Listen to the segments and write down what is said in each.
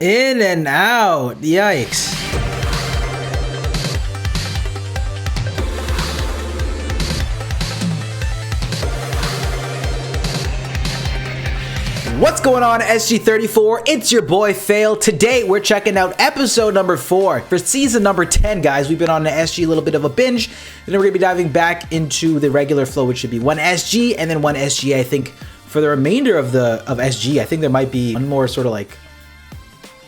In and out. Yikes. What's going on, SG-34? It's your boy Fail. Today we're checking out episode number 4 for season number 10, guys. We've been on the SG a little bit of a binge, and then we're gonna be diving back into the regular flow, which should be 1 SG and then 1 SG. I think for the remainder of SG, I think there might be one more sort of like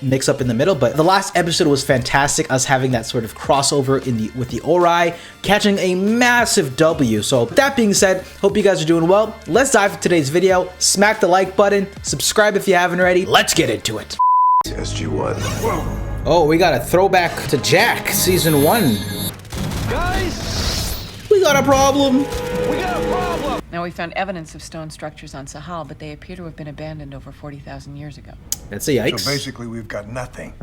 mix up in the middle, but the last episode was fantastic, us having that sort of crossover with the Ori, catching a massive W. So with that being said, hope you guys are doing well. Let's dive into today's video. Smack the like button, subscribe if you haven't already. Let's get into it. SG-1. Oh, we got a throwback to Jack, season 1. Guys, We got a problem. we got a problem. Now, we found evidence of stone structures on Sahal, but they appear to have been abandoned over 40,000 years ago. That's a yikes. So basically, we've got nothing.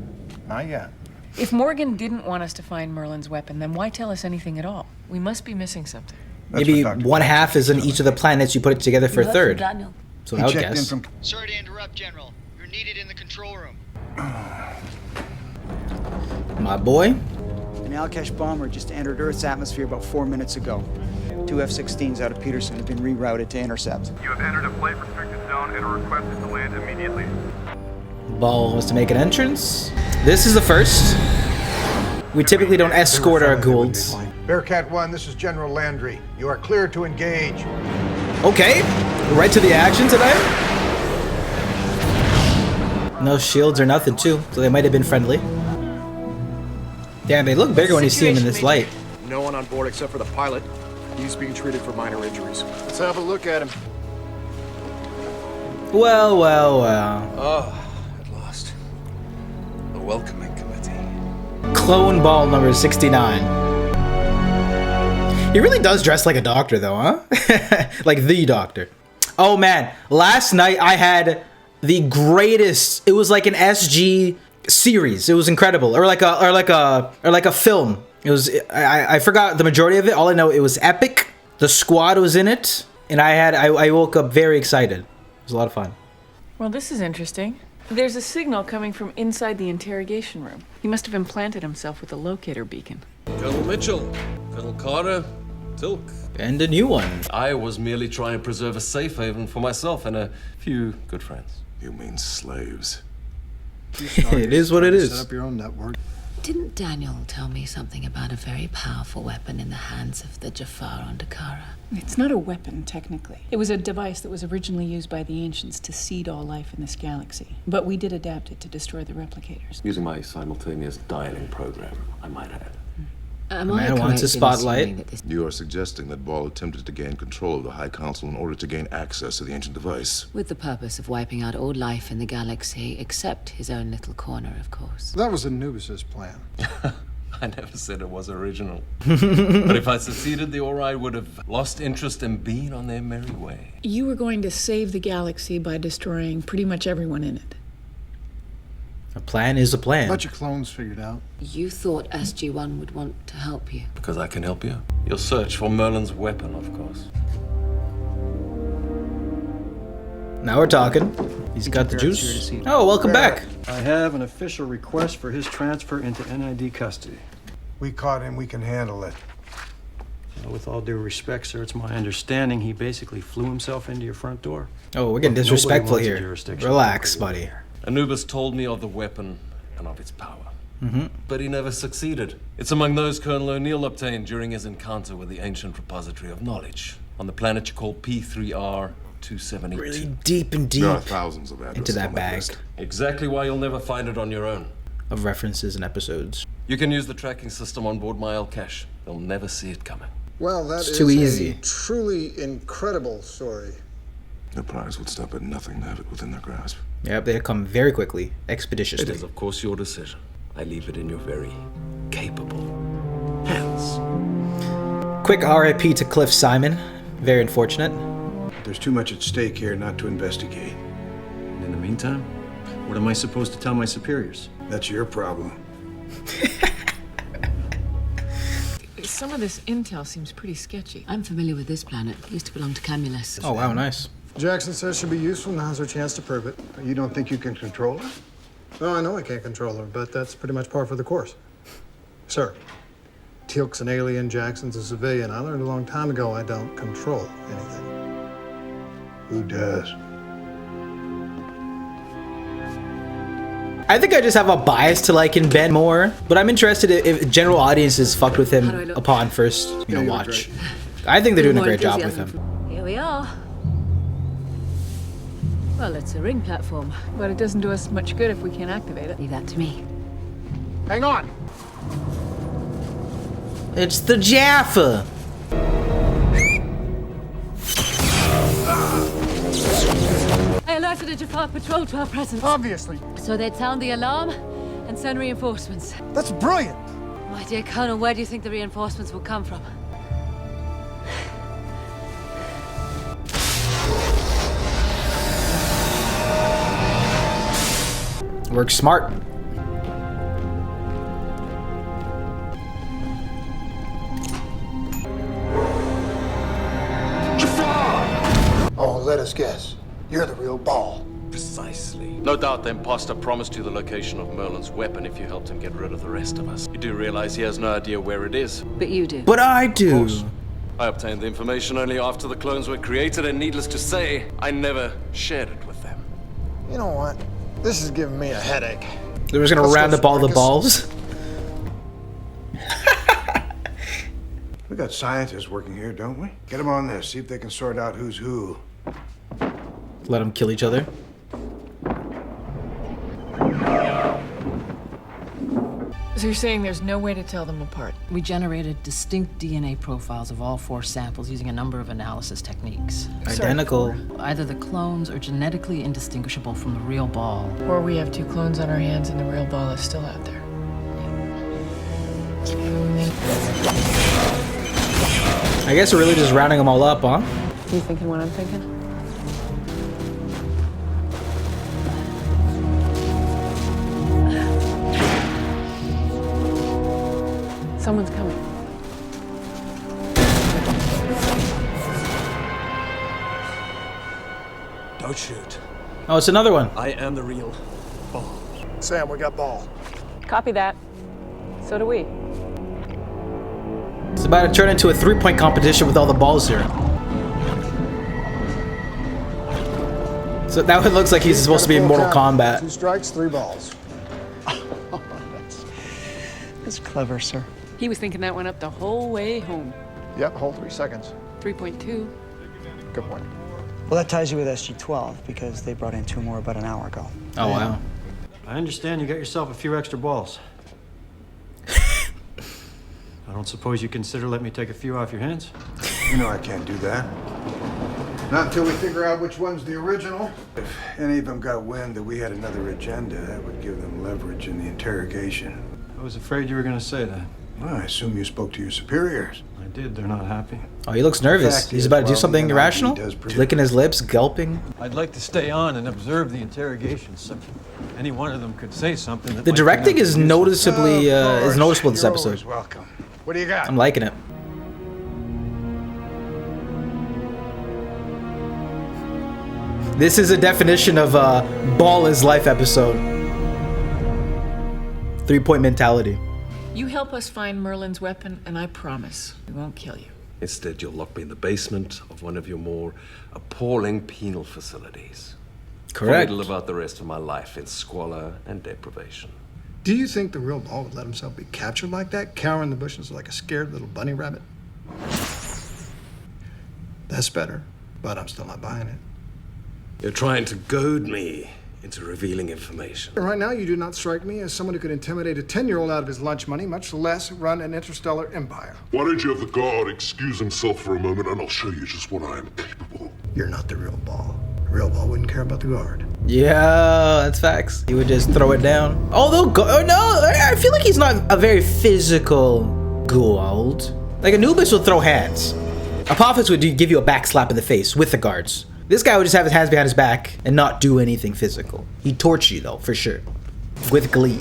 Not yet. If Morgan didn't want us to find Merlin's weapon, then why tell us anything at all? We must be missing something. Maybe one half is in each of the planets. You put it together for a third. Daniel. So I would checked in guess. from. Sorry to interrupt, General. You're needed in the control room. My boy. An Alkesh bomber just entered Earth's atmosphere about 4 minutes ago. 2 F-16s out of Peterson have been rerouted to intercept. You have entered a flight restricted zone and are requested to land immediately. Baal was to make an entrance. This is the first. We typically don't escort our Goulds. Bearcat 1, this is General Landry. You are clear to engage. Okay, right to the action today. No shields or nothing too, so they might have been friendly. Damn, they look bigger when you see them in this light. No one on board except for the pilot. He's being treated for minor injuries. Let's have a look at him. Well, well, well. Oh, at last. The welcoming committee. Clone Baal number 69. He really does dress like a doctor though, huh? Like the doctor. Oh man, last night I had the greatest, it was like an SG series. It was incredible. Or like a film. It was, I forgot the majority of it. All I know, it was epic. The squad was in it. And I woke up very excited. It was a lot of fun. Well, this is interesting. There's a signal coming from inside the interrogation room. He must have implanted himself with a locator beacon. Colonel Mitchell, Colonel Carter, Tilk. And a new one. I was merely trying to preserve a safe haven for myself and a few good friends. You mean slaves? It is what it is. Set up your own network. Didn't Daniel tell me something about a very powerful weapon in the hands of the Jafar on Dakara? It's not a weapon, technically. It was a device that was originally used by the ancients to seed all life in this galaxy. But we did adapt it to destroy the replicators. Using my simultaneous dialing program, I might add. Am Man I wants correct a in spotlight. assuming that this You are suggesting that Baal attempted to gain control of the High Council in order to gain access to the ancient device. with the purpose of wiping out all life in the galaxy, except his own little corner, of course? That was Anubis's plan. I never said it was original. But if I succeeded, the Ori would have lost interest and been on their merry way. You were going to save the galaxy by destroying pretty much everyone in it. A plan is a plan. Got your clones figured out. You thought SG-1 would want to help you. Because I can help you. You'll search for Merlin's weapon, of course. Now we're talking. He's got the juice. Oh, welcome back. I have an official request for his transfer into NID custody. We caught him, we can handle it. With all due respect, sir, it's my understanding he basically flew himself into your front door. Oh, we're getting Nobody disrespectful wants a here. jurisdiction Relax, like buddy. Anubis told me of the weapon and of its power. But he never succeeded. It's among those Colonel O'Neill obtained during his encounter with the ancient repository of knowledge on the planet you call P3R-272. Really deep and deep There are thousands of addresses into that on my bag list. Exactly why you'll never find it on your own. of references and episodes. You can use the tracking system on board my Alkesh. They'll never see it coming. Well, that It's is too easy. a truly incredible story. The prize would stop at nothing to have it within their grasp. Yep, they come very quickly, expeditiously. It is, of course, your decision. I leave it in your very capable hands. Quick RIP to Cliff Simon. Very unfortunate. There's too much at stake here not to investigate. And in the meantime, what am I supposed to tell my superiors? That's your problem. Some of this intel seems pretty sketchy. I'm familiar with this planet. It used to belong to Camulus. Oh, wow, nice. Jackson says she'll be useful. Now's her chance to prove it. You don't think you can control her? Oh, I know I can't control her, but that's pretty much par for the course. Sir, Teal'c's an alien, Jackson's a civilian. I learned a long time ago I don't control anything. Who does? I think I just have a bias to liking Ben more, but I'm interested if general audiences fucked with him upon first, watch. I think they're doing a great job with him. Here we are. Well, it's a ring platform. But it doesn't do us much good if we can't activate it. Leave that to me. Hang on. It's the Jaffa. I alerted a Jafar patrol to our presence. Obviously. So they'd sound the alarm and send reinforcements. That's brilliant. My dear Colonel, where do you think the reinforcements will come from? Works smart. Oh, let us guess. You're the real Baal. Precisely. No doubt the imposter promised you the location of Merlin's weapon if you helped him get rid of the rest of us. You do realize he has no idea where it is. But you do. But I do. I obtained the information only after the clones were created, and needless to say, I never shared it with them. You know what? This is giving me a headache. They were gonna round up all the balls. We got scientists working here, don't we? Get them on this. See if they can sort out who's who. Let them kill each other. So you're saying there's no way to tell them apart? We generated distinct DNA profiles of all 4 samples using a number of analysis techniques. Identical. Either the clones are genetically indistinguishable from the real Baal. Or we have 2 clones on our hands and the real Baal is still out there. I guess we're really just rounding them all up, huh? You thinking what I'm thinking? Someone's coming. Don't shoot. Oh, it's another one. I am the real Baal. Sam, we got Baal. Copy that. So do we. It's about to turn into a 3-point competition with all the balls here. So that one looks like he's supposed to be in Mortal Kombat. 2 strikes, 3 balls. That's clever, sir. He was thinking that went up the whole way home. Yep, hold 3 seconds. 3.2. Good point. Well, that ties you with SG-12 because they brought in 2 more about an hour ago. Oh, wow. I understand you got yourself a few extra balls. I don't suppose you consider letting me take a few off your hands? You know I can't do that. Not until we figure out which one's the original. If any of them got wind that we had another agenda, that would give them leverage in the interrogation. I was afraid you were going to say that. Well, I assume you spoke to your superiors. I did. They're not happy. Oh, he looks nervous. He's about to do something irrational? Licking his lips, gulping. I'd like to stay on and observe the interrogations. Any one of them could say something that The directing is noticeably is noticeable this You're episode. always welcome. What do you got? I'm liking it. This is a definition of a Baal is life episode. 3-point mentality. You help us find Merlin's weapon, and I promise we won't kill you. Instead, you'll lock me in the basement of one of your more appalling penal facilities. Correct. For me to live out the rest of my life in squalor and deprivation. Do you think the real Baal would let himself be captured like that, cower in the bushes like a scared little bunny rabbit? That's better, but I'm still not buying it. You're trying to goad me into revealing information. Right now, you do not strike me as someone who could intimidate a 10-year-old out of his lunch money, much less run an interstellar empire. Why don't you have the guard excuse himself for a moment and I'll show you just what I am capable. You're not the real Baal. The real Baal wouldn't care about the guard. Yeah, that's facts. He would just throw it down. Although, no, I feel like he's not a very physical Goa'uld. Like Anubis would throw hands. Apophis would give you a back slap in the face with the guards. This guy would just have his hands behind his back and not do anything physical. He'd torch you though, for sure. With glee.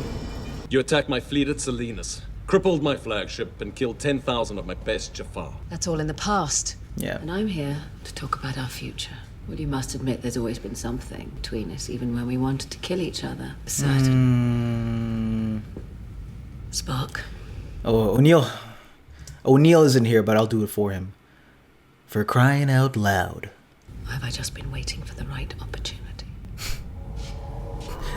You attacked my fleet at Salinas, crippled my flagship, and killed 10,000 of my best Jafar. That's all in the past. Yeah. And I'm here to talk about our future. Well, you must admit there's always been something between us, even when we wanted to kill each other. A certain spark. Oh, O'Neill isn't here, but I'll do it for him. For crying out loud. Or have I just been waiting for the right opportunity?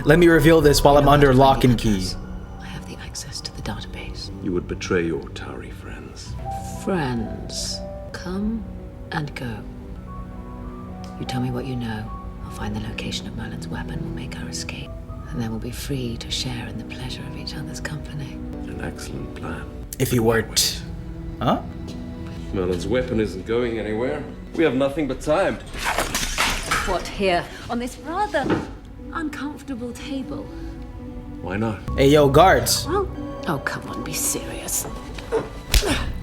Let me reveal this while I'm under lock and key. I have the access to the database. You would betray your Tari friends. Friends, come and go. You tell me what you know. I'll find the location of Merlin's weapon. We'll make our escape. And then we'll be free to share in the pleasure of each other's company. An excellent plan. If you weren't. Huh? Merlin's weapon isn't going anywhere. We have nothing but time. What, here? On this rather uncomfortable table? Why not? Hey, yo, guards. Oh, come on, be serious.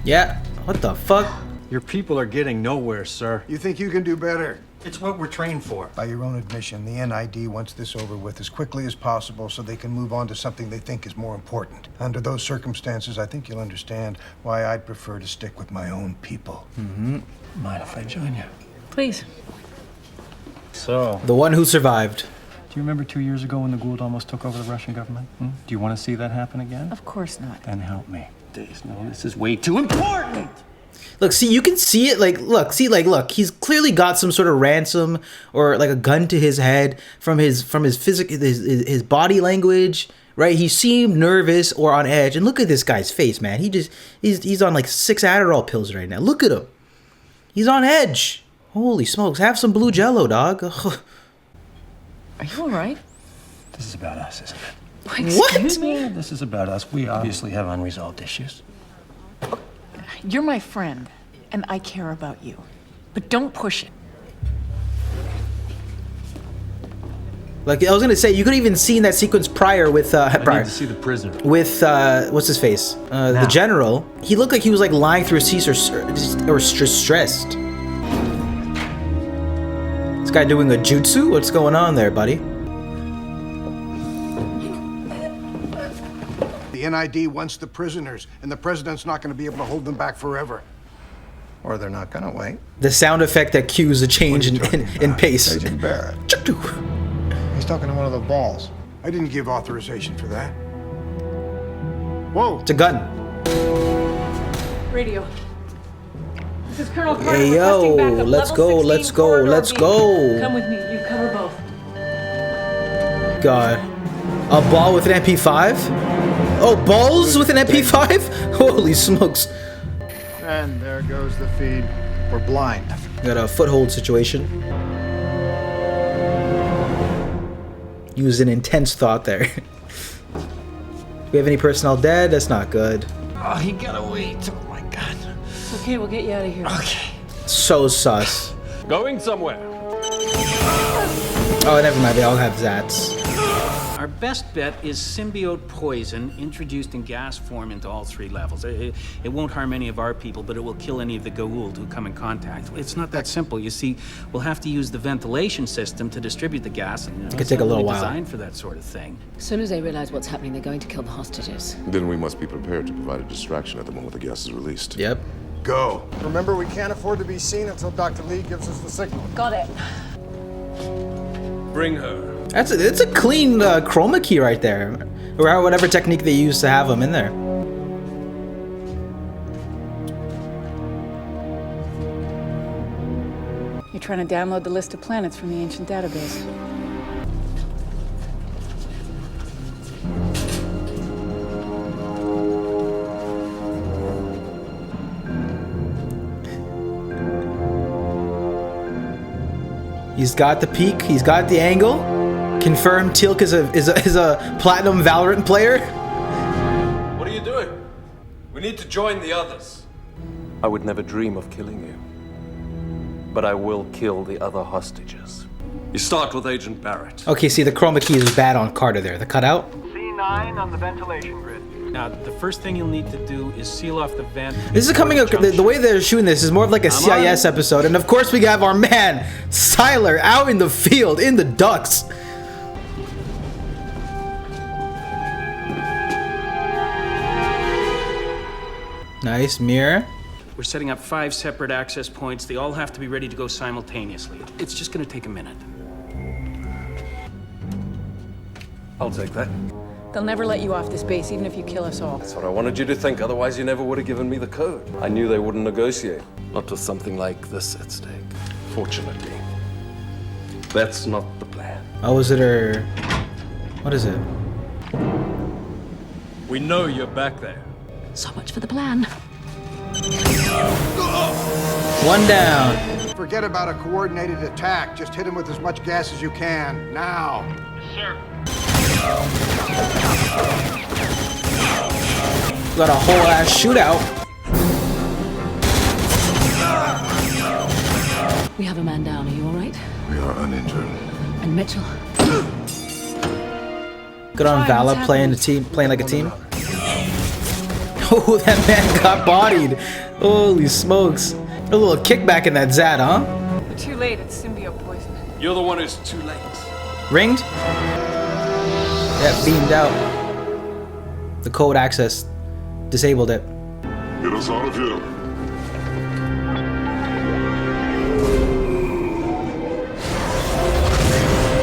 Yeah. What the fuck? Your people are getting nowhere, sir. You think you can do better? It's what we're trained for. By your own admission, the NID wants this over with as quickly as possible so they can move on to something they think is more important. Under those circumstances, I think you'll understand why I'd prefer to stick with my own people. Mind if I join you? Please. So, The one who survived. do you remember 2 years ago when the Gould almost took over the Russian government? Do you want to see that happen again? Of course not. Then help me. Days, no, this is way too important! Look, see, you can see it, look, he's clearly got some sort of ransom or like a gun to his head from his physical, his body language, right? He seemed nervous or on edge, and look at this guy's face, man. He's on like 6 Adderall pills right now. Look at him. He's on edge. Holy smokes, have some blue Jello, dog. Are you all right? This is about us, isn't it? Excuse me? This is about us. We obviously have unresolved issues. You're my friend, and I care about you. But don't push it. Like I was gonna say, you could even seen that sequence prior with I need to see the prisoner. with what's his face, the general. He looked like he was like lying through his teeth or stressed. This guy doing a jutsu? What's going on there, buddy? The NID wants the prisoners, and the president's not going to be able to hold them back forever. Or they're not going to wait. The sound effect that cues a change in pace. Agent Barrett. He's talking to one of the Baals. I didn't give authorization for that. Whoa! It's a gun. Radio. This is Colonel Carter Hey yo, requesting backup. let's Level go, 16 let's go, corridor let's B. go. Come with me. You cover both. God. A ball with an MP5? Oh, balls with an MP5? Holy smokes. And there goes the feed. We're blind. Got a foothold situation. Use an intense thought there. We have any personnel dead? That's not good. Oh, he got away. Oh my god. It's okay, we'll get you out of here. Okay. So sus. Going somewhere. Oh, never mind. They all have Zats. Our best bet is symbiote poison introduced in gas form into all 3 levels. It won't harm any of our people, but it will kill any of the Goa'uld who come in contact. It's not that simple. You see, we'll have to use the ventilation system to distribute the gas. And, It could take a little while. Designed for that sort of thing. As soon as they realize what's happening, they're going to kill the hostages. Then we must be prepared to provide a distraction at the moment the gas is released. Yep. Go. Remember, we can't afford to be seen until Dr. Lee gives us the signal. Got it. Bring her. It's a clean chroma key right there. Or whatever technique they use to have them in there. You're trying to download the list of planets from the ancient database. He's got the peak. He's got the angle. Confirmed. Teal'c is a platinum Valorant player. What are you doing? We need to join the others. I would never dream of killing you. But I will kill the other hostages. You start with Agent Barrett. Okay, see, the chroma key is bad on Carter there. The cutout. C9 on the ventilation grid. Now, the first thing you'll need to do is seal off the vent. This is coming up. The way they're shooting this is more of like a CIS episode. And of course, we have our man, Siler, out in the field, in the ducks. Nice mirror. We're setting up 5 separate access points. They all have to be ready to go simultaneously. It's just gonna take a minute. I'll take that. They'll never let you off this base, even if you kill us all. That's what I wanted you to think, otherwise you never would have given me the code. I knew they wouldn't negotiate. Not with something like this at stake. Fortunately. That's not the plan. Oh, is it her... What is it? We know you're back there. So much for the plan. One down. Forget about a coordinated attack. Just hit him with as much gas as you can. Now. Sir. Got a whole ass shootout. We have a man down. Are you all right? We are uninjured. And Mitchell? Good on Vala playing like a team. Oh, that man got bodied. Holy smokes. A little kickback in that Zat, huh? But too late, it's symbiote poison. You're the one who's too late. Ringed? Yeah, beamed out. The code access disabled it. Get us out of here.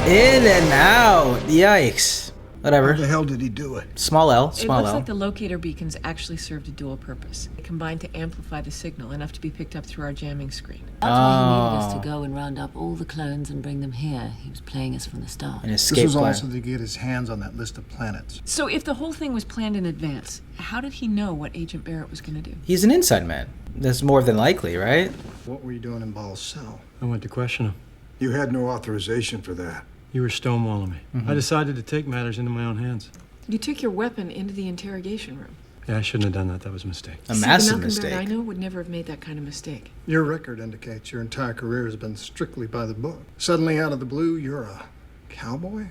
In and out. Yikes. Whatever. How the hell did he do it? Small L, It small looks L. like the locator beacons actually served a dual purpose. They combined to amplify the signal, enough to be picked up through our jamming screen. That's why he needed us to go and round up all the clones and bring them here. He was playing us from the start. An This escape was plan. also to get his hands on that list of planets. So if the whole thing was planned in advance, how did he know what Agent Barrett was going to do? He's an inside man. That's more than likely, right? What were you doing in Baal's cell? I went to question him. You had no authorization for that. You were stonewalling me. I decided to take matters into my own hands. You took your weapon into the interrogation room. Yeah, I shouldn't have done that. That was a mistake. A See, the massive Malcolm Barrett I mistake. know would never have made that kind of mistake. Your record indicates your entire career has been strictly by the book. Suddenly, out of the blue, you're a cowboy?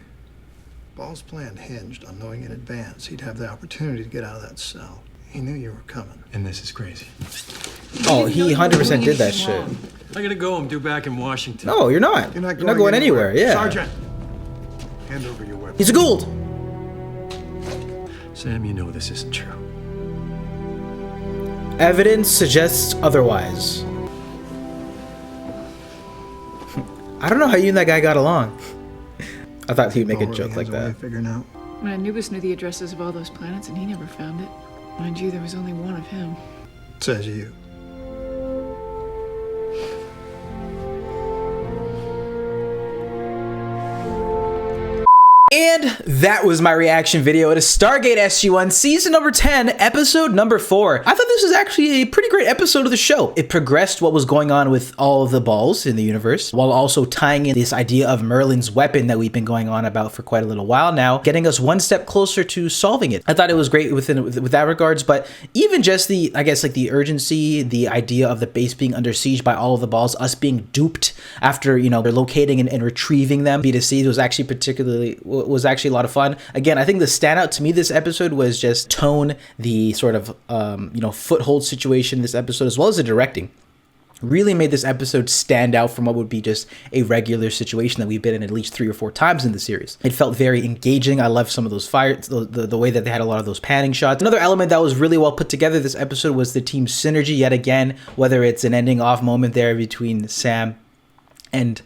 Baal's plan hinged on knowing in advance he'd have the opportunity to get out of that cell. He knew you were coming. And this is crazy. Oh, he 100% did that shit. I gotta go. I'm due back in Washington. No, you're not. You're not going anywhere. Yeah. Sergeant, hand over your weapon. He's a Gould. Sam, you know this isn't true. Evidence suggests otherwise. I don't know how you and that guy got along. I thought he'd make a joke like that. Figuring out. Anubis knew the addresses of all those planets, and he never found it. Mind you, there was only one of him. Says you. And that was my reaction video to Stargate SG-1 season number 10, episode number 4. I thought this was actually a pretty great episode of the show. It progressed what was going on with all of the Baals in the universe, while also tying in this idea of Merlin's weapon that we've been going on about for quite a little while now, getting us one step closer to solving it. I thought it was great with that regards, but even just the, I guess, like the urgency, the idea of the base being under siege by all of the Baals, us being duped after, you know, they're locating and retrieving them. B2C was actually a lot of fun. Again, I think the standout to me this episode was just Tone, the sort of foothold situation in this episode, as well as the directing. Really made this episode stand out from what would be just a regular situation that we've been in at least 3 or 4 times in the series. It felt very engaging. I loved some of those fires, the way that they had a lot of those panning shots. Another element that was really well put together this episode was the team synergy yet again, whether it's an ending off moment there between Sam and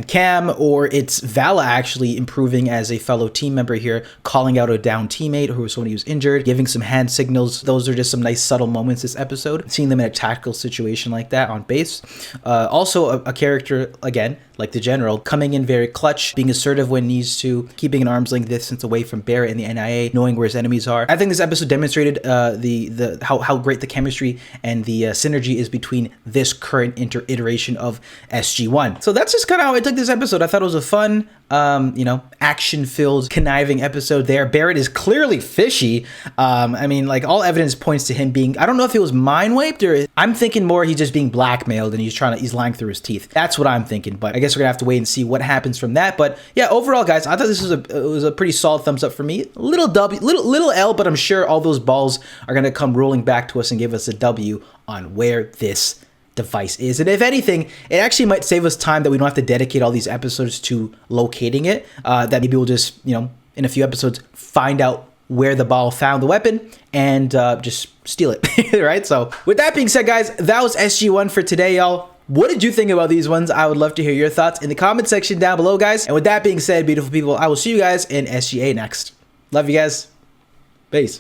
Cam, or it's Vala actually improving as a fellow team member here, calling out a down teammate who was somebody who's injured, giving some hand signals. Those are just some nice subtle moments this episode, seeing them in a tactical situation like that on base. Also a character, again, like the General, coming in very clutch, being assertive when needs to, keeping an arm's length distance away from Barrett and the NIA, knowing where his enemies are. I think this episode demonstrated how great the chemistry and the synergy is between this current iteration of SG-1. So that's just kind of how I took this episode. I thought it was a fun, action-filled, conniving episode there. Barrett is clearly fishy. I mean, like, all evidence points to him being, I don't know if it was mind wiped, or I'm thinking more he's just being blackmailed and he's lying through his teeth. That's what I'm thinking, but I guess we're gonna have to wait and see what happens from that. But yeah, overall, guys, I thought this was a pretty solid thumbs up for me. Little W, little L, but I'm sure all those balls are gonna come rolling back to us and give us a W on where this device is. And if anything, it actually might save us time that we don't have to dedicate all these episodes to locating it. That maybe we'll just, in a few episodes, find out where the Baal found the weapon and just steal it, right? So with that being said, guys, that was SG-1 for today, y'all. What did you think about these ones? I would love to hear your thoughts in the comment section down below, guys. And with that being said, beautiful people, I will see you guys in SGA next. Love you guys. Peace.